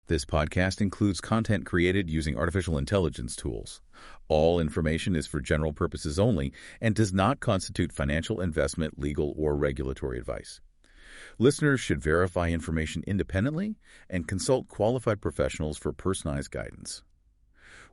This podcast includes content created using artificial intelligence tools. All information is for general purposes only and does not constitute financial, investment, legal, or regulatory advice. Listeners should verify information independently and consult qualified professionals for personalized guidance.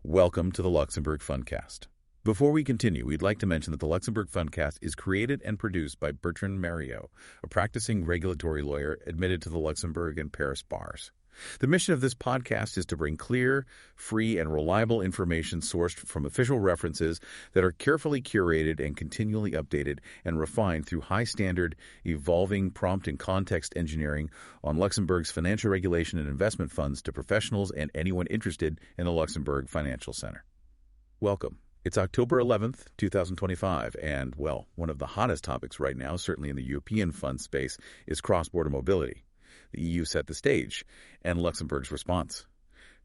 Welcome to the Luxembourg Fundcast. Before we continue, we'd like to mention that the Luxembourg Fundcast is created and produced by Bertrand Mariot, a practicing regulatory lawyer admitted to the Luxembourg and Paris bars. The mission of this podcast is to bring clear, free, and reliable information sourced from official references that are carefully curated and continually updated and refined through high-standard, evolving prompt and context engineering on Luxembourg's financial regulation and investment funds to professionals and anyone interested in the Luxembourg Financial Center. Welcome. It's October 11th, 2025, and, well, one of the hottest topics right now, certainly in the European fund space, is cross-border mobility. The EU set the stage, and Luxembourg's response.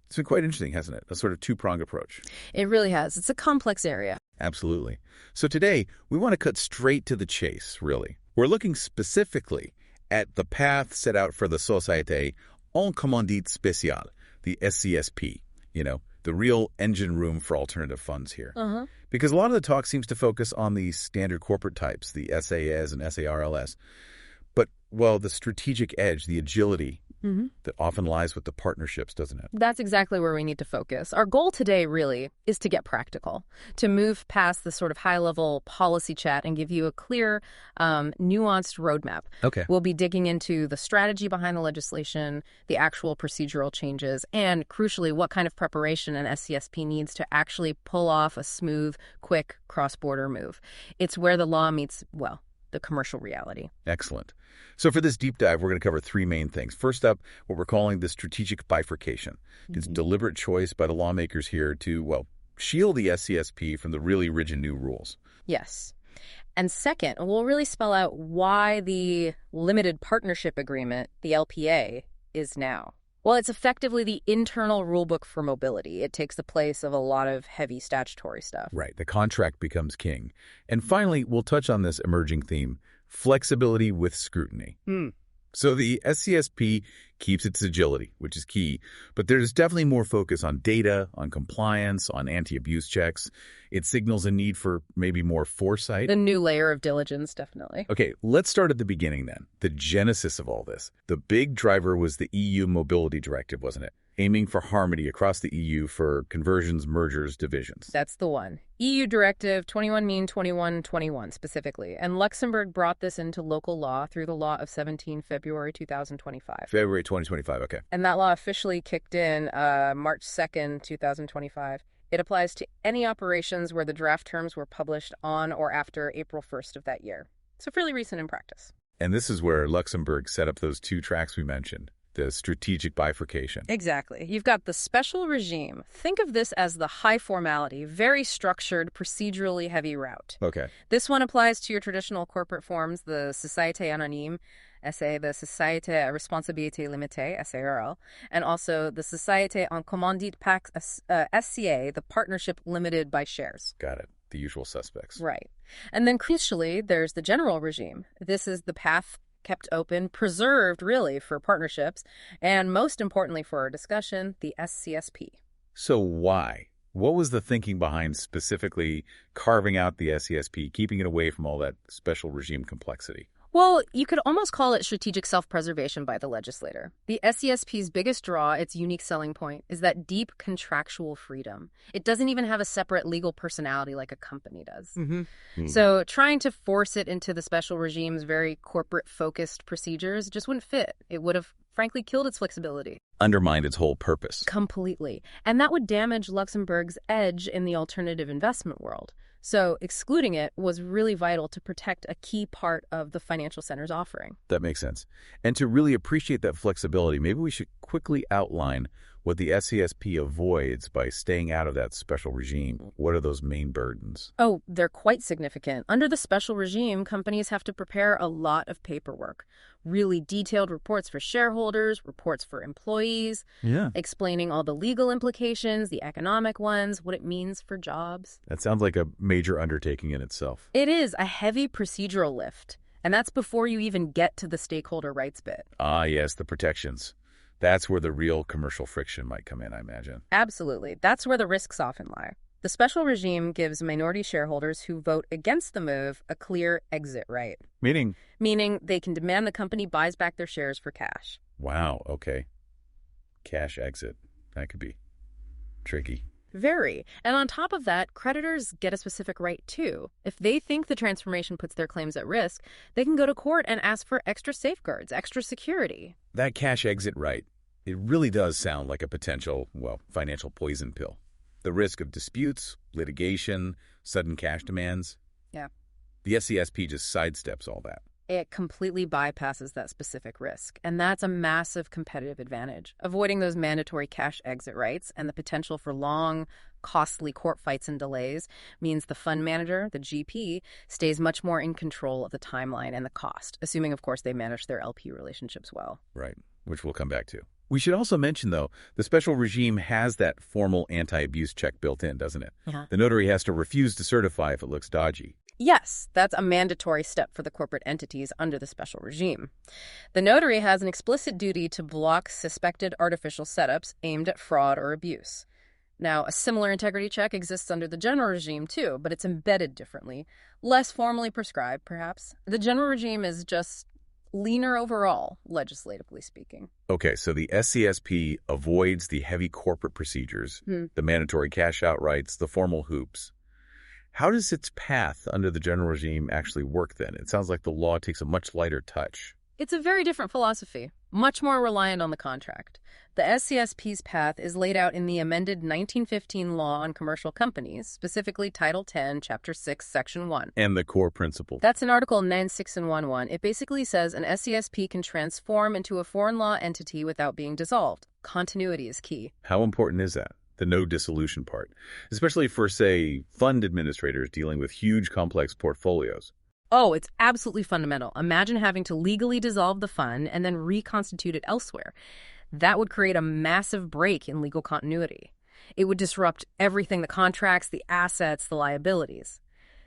It's been quite interesting, hasn't it? A sort of two-pronged approach. It really has. It's a complex area. Absolutely. So today, we want to cut straight to the chase, really. We're looking specifically at the path set out for the Société en Commandite Spéciale, the SCSP, the real engine room for alternative funds here. Because a lot of the talk seems to focus on the standard corporate types, the SAs and SARLS. But, well, the strategic edge, the agility that often lies with the partnerships, doesn't it? That's exactly where we need to focus. Our goal today really is to get practical, to move past the sort of high-level policy chat and give you a clear, nuanced roadmap. Okay. We'll be digging into the strategy behind the legislation, the actual procedural changes, and, crucially, what kind of preparation an SCSP needs to actually pull off a smooth, quick cross-border move. It's where the law meets, well, the commercial reality. Excellent. So for this deep dive, we're going to cover three main things. First up, what we're calling the strategic bifurcation. It's deliberate choice by the lawmakers here to, well, shield the SCSP from the really rigid new rules. Yes. And second, we'll really spell out why the limited partnership agreement, the LPA, is now. Well, it's effectively the internal rulebook for mobility. It takes the place of a lot of heavy statutory stuff. Right. The contract becomes king. And finally, we'll touch on this emerging theme, flexibility with scrutiny. So the SCSP keeps its agility, which is key, but there's definitely more focus on data, on compliance, on anti-abuse checks. It signals a need for maybe more foresight. A new layer of diligence, definitely. Okay, let's start at the beginning then, the genesis of all this. The big driver was the EU Mobility Directive, wasn't it? Aiming for harmony across the EU for conversions, mergers, divisions. That's the one. EU Directive 21-21-21 specifically. And Luxembourg brought this into local law through the law of 17 February 2025. February 2025, okay. And that law officially kicked in March 2nd, 2025. It applies to any operations where the draft terms were published on or after April 1st of that year. So fairly recent in practice. And this is where Luxembourg set up those two tracks we mentioned. The strategic bifurcation. Exactly. You've got the special regime. Think of this as the high formality, very structured, procedurally heavy route. Okay. This one applies to your traditional corporate forms, the Société Anonyme, SA, the Société à Responsabilité Limitée, SARL, and also the Société en Commandite SCA, the partnership limited by shares. Got it. The usual suspects. Right. And then crucially, there's the general regime. This is the path kept open, preserved, really, for partnerships, and most importantly for our discussion, the SCSP. So why? What was the thinking behind specifically carving out the SCSP, keeping it away from all that special regime complexity? Well, you could almost call it strategic self-preservation by the legislator. The SCSP's biggest draw, its unique selling point, is that deep contractual freedom. It doesn't even have a separate legal personality like a company does. So trying to force it into the special regime's very corporate-focused procedures just wouldn't fit. It would have, frankly, killed its flexibility. Undermined its whole purpose. Completely. And that would damage Luxembourg's edge in the alternative investment world. So excluding it was really vital to protect a key part of the financial center's offering. That makes sense. And to really appreciate that flexibility, maybe we should quickly outline what the SCSP avoids by staying out of that special regime. What are those main burdens? Oh, they're quite significant. Under the special regime, companies have to prepare a lot of paperwork. Really detailed reports for shareholders, reports for employees, explaining all the legal implications, the economic ones, what it means for jobs. That sounds like a major undertaking in itself. It is a heavy procedural lift, and that's before you even get to the stakeholder rights bit. Ah, yes, the protections. That's where the real commercial friction might come in, I imagine. Absolutely. That's where the risks often lie. The special regime gives minority shareholders who vote against the move a clear exit right. Meaning they can demand the company buys back their shares for cash. Wow, okay. Cash exit. That could be tricky. Very. And on top of that, creditors get a specific right too. If they think the transformation puts their claims at risk, they can go to court and ask for extra safeguards, extra security. That cash exit right, it really does sound like a potential, financial poison pill. The risk of disputes, litigation, sudden cash demands. Yeah. The SCSP just sidesteps all that. It completely bypasses that specific risk, and that's a massive competitive advantage. Avoiding those mandatory cash exit rights and the potential for long, costly court fights and delays means the fund manager, the GP, stays much more in control of the timeline and the cost, assuming, of course, they manage their LP relationships well. Right, which we'll come back to. We should also mention, though, the special regime has that formal anti-abuse check built in, doesn't it? Yeah. The notary has to refuse to certify if it looks dodgy. Yes, that's a mandatory step for the corporate entities under the special regime. The notary has an explicit duty to block suspected artificial setups aimed at fraud or abuse. Now, a similar integrity check exists under the general regime too, but it's embedded differently, less formally prescribed, perhaps. The general regime is just leaner overall, legislatively speaking. Okay, so the SCSP avoids the heavy corporate procedures, the mandatory cash-out rights, the formal hoops. How does its path under the general regime actually work then? It sounds like the law takes a much lighter touch. It's a very different philosophy, much more reliant on the contract. The SCSP's path is laid out in the amended 1915 Law on Commercial Companies, specifically Title 10, Chapter 6, Section 1. And the core principle. That's in Article 96 and 11. It basically says an SCSP can transform into a foreign law entity without being dissolved. Continuity is key. How important is that? The no dissolution part, especially for, say, fund administrators dealing with huge, complex portfolios. Oh, it's absolutely fundamental. Imagine having to legally dissolve the fund and then reconstitute it elsewhere. That would create a massive break in legal continuity. It would disrupt everything, the contracts, the assets, the liabilities.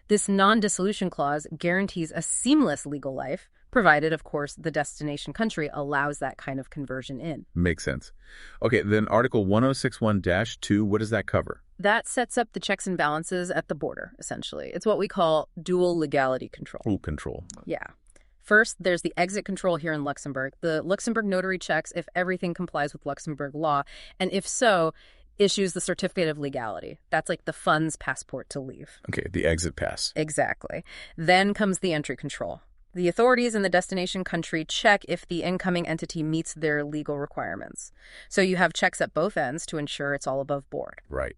This non-dissolution clause guarantees a seamless legal life, provided, of course, the destination country allows that kind of conversion in. Makes sense. Okay, then Article 1061-2, what does that cover? That sets up the checks and balances at the border, essentially. It's what we call dual legality control. Dual control. Yeah. First, there's the exit control here in Luxembourg. The Luxembourg notary checks if everything complies with Luxembourg law, and if so, issues the certificate of legality. That's like the fund's passport to leave. Okay, the exit pass. Exactly. Then comes the entry control. The authorities in the destination country check if the incoming entity meets their legal requirements. So you have checks at both ends to ensure it's all above board. Right.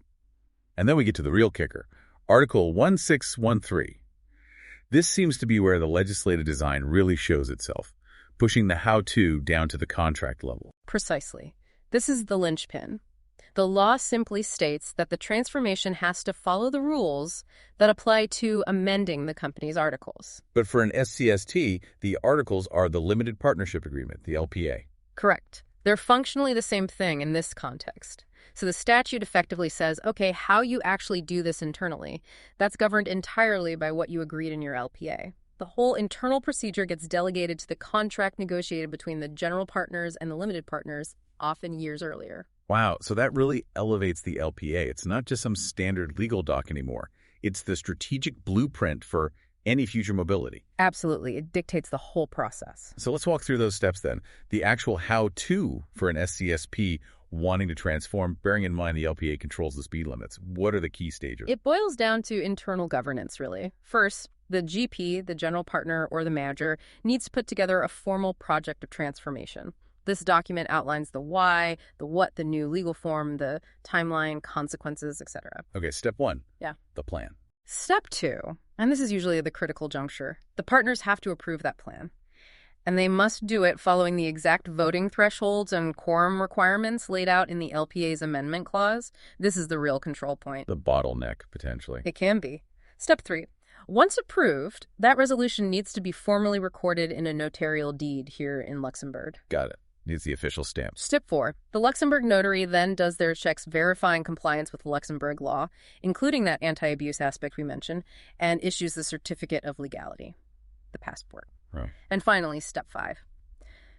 And then we get to the real kicker. Article 1613. This seems to be where the legislative design really shows itself, pushing the how-to down to the contract level. Precisely. This is the linchpin. The law simply states that the transformation has to follow the rules that apply to amending the company's articles. But for an SCST, the articles are the limited partnership agreement, the LPA. Correct. They're functionally the same thing in this context. So the statute effectively says, okay, how you actually do this internally, that's governed entirely by what you agreed in your LPA. The whole internal procedure gets delegated to the contract negotiated between the general partners and the limited partners, often years earlier. Wow, so that really elevates the LPA. It's not just some standard legal doc anymore. It's the strategic blueprint for any future mobility. Absolutely. It dictates the whole process. So let's walk through those steps then. The actual how-to for an SCSP wanting to transform, bearing in mind the LPA controls the speed limits. What are the key stages? It boils down to internal governance, really. First, the GP, the general partner, or the manager needs to put together a formal project of transformation. This document outlines the why, the what, the new legal form, the timeline, consequences, etc. Okay, step 1. Yeah. The plan. Step 2, and this is usually the critical juncture, the partners have to approve that plan. And they must do it following the exact voting thresholds and quorum requirements laid out in the LPA's amendment clause. This is the real control point. The bottleneck, potentially. It can be. Step 3. Once approved, that resolution needs to be formally recorded in a notarial deed here in Luxembourg. Got it. Needs the official stamp. Step 4. The Luxembourg notary then does their checks verifying compliance with Luxembourg law, including that anti-abuse aspect we mentioned, and issues the certificate of legality, the passport. Right. And finally, step 5.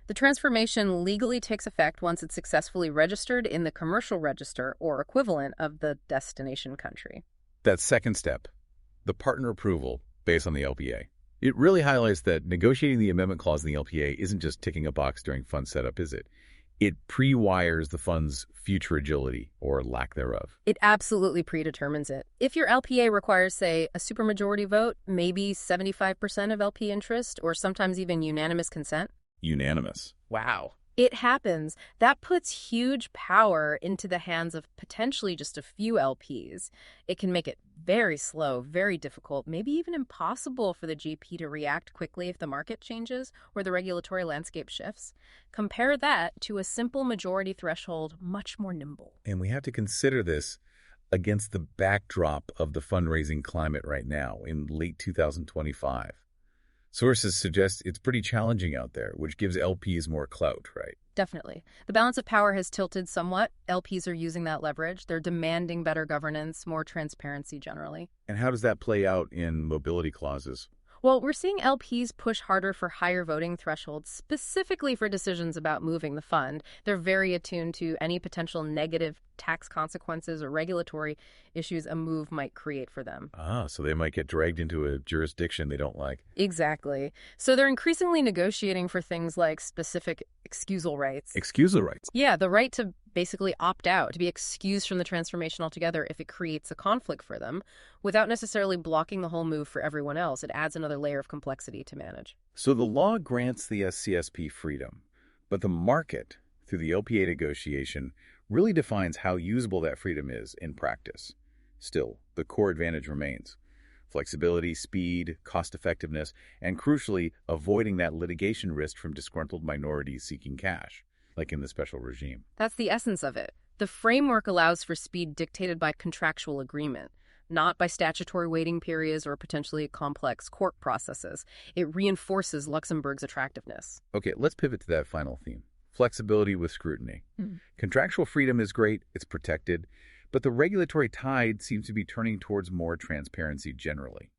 The transformation legally takes effect once it's successfully registered in the commercial register or equivalent of the destination country. That second step, the partner approval based on the LPA. It really highlights that negotiating the amendment clause in the LPA isn't just ticking a box during fund setup, is it? It pre-wires the fund's future agility, or lack thereof. It absolutely predetermines it. If your LPA requires, say, a supermajority vote, maybe 75% of LP interest, or sometimes even unanimous consent. Unanimous. Wow. It happens. That puts huge power into the hands of potentially just a few LPs. It can make it very slow, very difficult, maybe even impossible for the GP to react quickly if the market changes or the regulatory landscape shifts. Compare that to a simple majority threshold, much more nimble. And we have to consider this against the backdrop of the fundraising climate right now in late 2025. Sources suggest it's pretty challenging out there, which gives LPs more clout, right? Definitely. The balance of power has tilted somewhat. LPs are using that leverage. They're demanding better governance, more transparency generally. And how does that play out in mobility clauses? Well, we're seeing LPs push harder for higher voting thresholds, specifically for decisions about moving the fund. They're very attuned to any potential negative tax consequences or regulatory issues a move might create for them. So they might get dragged into a jurisdiction they don't like. Exactly. So they're increasingly negotiating for things like specific excusal rights. Excusal rights? Yeah, the right to basically opt out, to be excused from the transformation altogether if it creates a conflict for them, without necessarily blocking the whole move for everyone else. It adds another layer of complexity to manage. So the law grants the SCSP freedom, but the market, through the LPA negotiation, really defines how usable that freedom is in practice. Still, the core advantage remains: flexibility, speed, cost-effectiveness, and crucially, avoiding that litigation risk from disgruntled minorities seeking cash, like in the special regime. That's the essence of it. The framework allows for speed dictated by contractual agreement, not by statutory waiting periods or potentially complex court processes. It reinforces Luxembourg's attractiveness. Okay, let's pivot to that final theme: flexibility with scrutiny. Contractual freedom is great, it's protected, but the regulatory tide seems to be turning towards more transparency generally.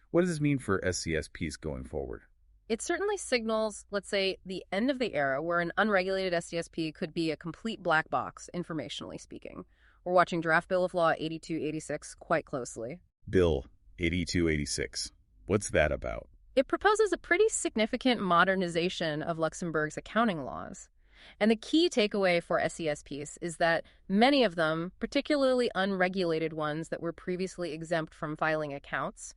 What does this mean for SCSPs going forward? It certainly signals, let's say, the end of the era where an unregulated SCSP could be a complete black box, informationally speaking. We're watching Draft Bill of Law 8286 quite closely. Bill 8286. What's that about? It proposes a pretty significant modernization of Luxembourg's accounting laws. And the key takeaway for SCSPs is that many of them, particularly unregulated ones that were previously exempt from filing accounts,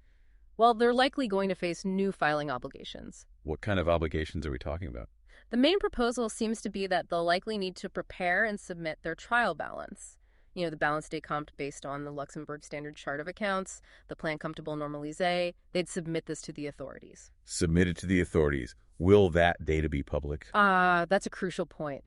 well, they're likely going to face new filing obligations. What kind of obligations are we talking about? The main proposal seems to be that they'll likely need to prepare and submit their trial balance. You know, the balance décompte based on the Luxembourg Standard Chart of Accounts, the Plan Comptable Normalisé. They'd submit this to the authorities. Submit it to the authorities. Will that data be public? That's a crucial point.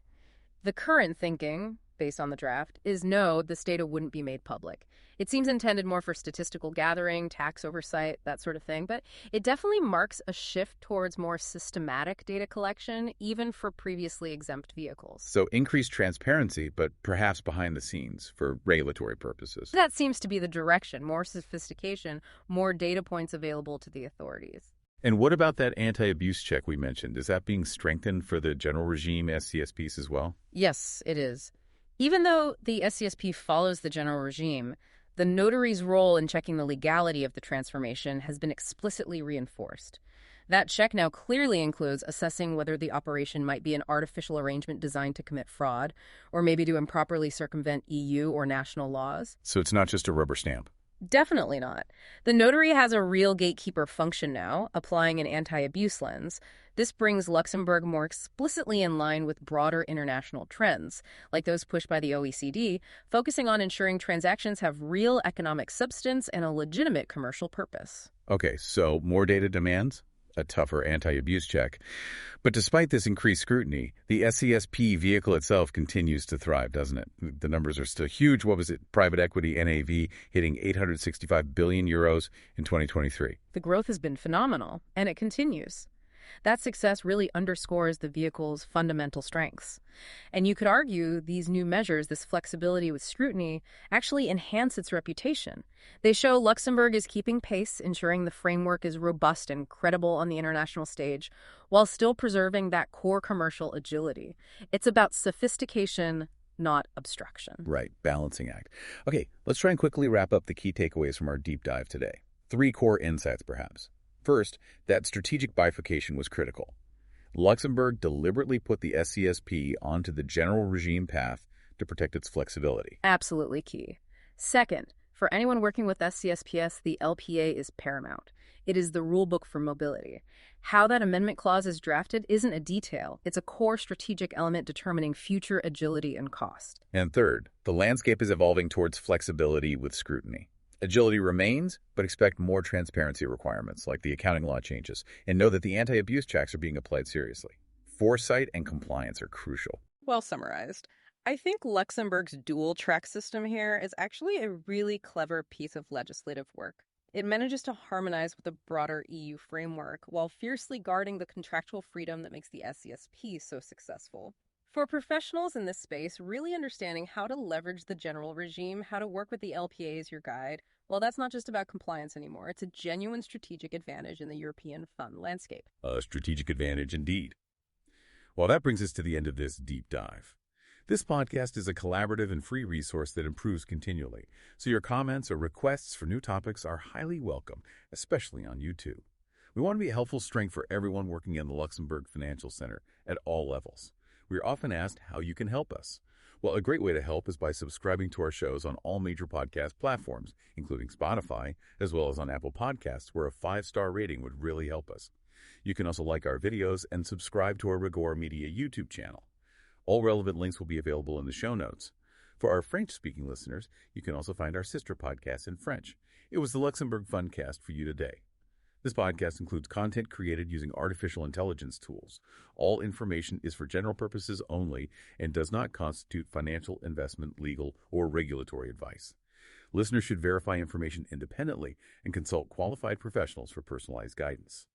The current thinking, based on the draft, is no, this data wouldn't be made public. It seems intended more for statistical gathering, tax oversight, that sort of thing, but it definitely marks a shift towards more systematic data collection, even for previously exempt vehicles. So increased transparency, but perhaps behind the scenes for regulatory purposes. That seems to be the direction: more sophistication, more data points available to the authorities. And what about that anti-abuse check we mentioned? Is that being strengthened for the general regime SCSPs as well? Yes, it is. Even though the SCSP follows the general regime, the notary's role in checking the legality of the transformation has been explicitly reinforced. That check now clearly includes assessing whether the operation might be an artificial arrangement designed to commit fraud, or maybe to improperly circumvent EU or national laws. So it's not just a rubber stamp. Definitely not. The notary has a real gatekeeper function now, applying an anti-abuse lens. This brings Luxembourg more explicitly in line with broader international trends, like those pushed by the OECD, focusing on ensuring transactions have real economic substance and a legitimate commercial purpose. Okay, so more data demands, a tougher anti-abuse check. But despite this increased scrutiny, the SCSP vehicle itself continues to thrive, doesn't it? The numbers are still huge. What was it? Private equity NAV hitting 865 billion euros in 2023. The growth has been phenomenal, and it continues. That success really underscores the vehicle's fundamental strengths. And you could argue these new measures, this flexibility with scrutiny, actually enhance its reputation. They show Luxembourg is keeping pace, ensuring the framework is robust and credible on the international stage, while still preserving that core commercial agility. It's about sophistication, not obstruction. Right, balancing act. Okay, let's try and quickly wrap up the key takeaways from our deep dive today. 3 core insights, perhaps. First, that strategic bifurcation was critical. Luxembourg deliberately put the SCSP onto the general regime path to protect its flexibility. Absolutely key. Second, for anyone working with SCSPS, the LPA is paramount. It is the rulebook for mobility. How that amendment clause is drafted isn't a detail. It's a core strategic element determining future agility and cost. And third, the landscape is evolving towards flexibility with scrutiny. Agility remains, but expect more transparency requirements, like the accounting law changes, and know that the anti-abuse checks are being applied seriously. Foresight and compliance are crucial. Well summarized. I think Luxembourg's dual-track system here is actually a really clever piece of legislative work. It manages to harmonize with the broader EU framework while fiercely guarding the contractual freedom that makes the SCSP so successful. For professionals in this space, really understanding how to leverage the general regime, how to work with the LPA as your guide, well, that's not just about compliance anymore. It's a genuine strategic advantage in the European fund landscape. A strategic advantage indeed. Well, that brings us to the end of this deep dive. This podcast is a collaborative and free resource that improves continually, so your comments or requests for new topics are highly welcome, especially on YouTube. We want to be a helpful strength for everyone working in the Luxembourg Financial Center at all levels. We are often asked how you can help us. Well, a great way to help is by subscribing to our shows on all major podcast platforms, including Spotify, as well as on Apple Podcasts, where a 5-star rating would really help us. You can also like our videos and subscribe to our Rigore Media YouTube channel. All relevant links will be available in the show notes. For our French-speaking listeners, you can also find our sister podcast in French. It was the Luxembourg Fundcast for you today. This podcast includes content created using artificial intelligence tools. All information is for general purposes only and does not constitute financial, investment, legal, or regulatory advice. Listeners should verify information independently and consult qualified professionals for personalized guidance.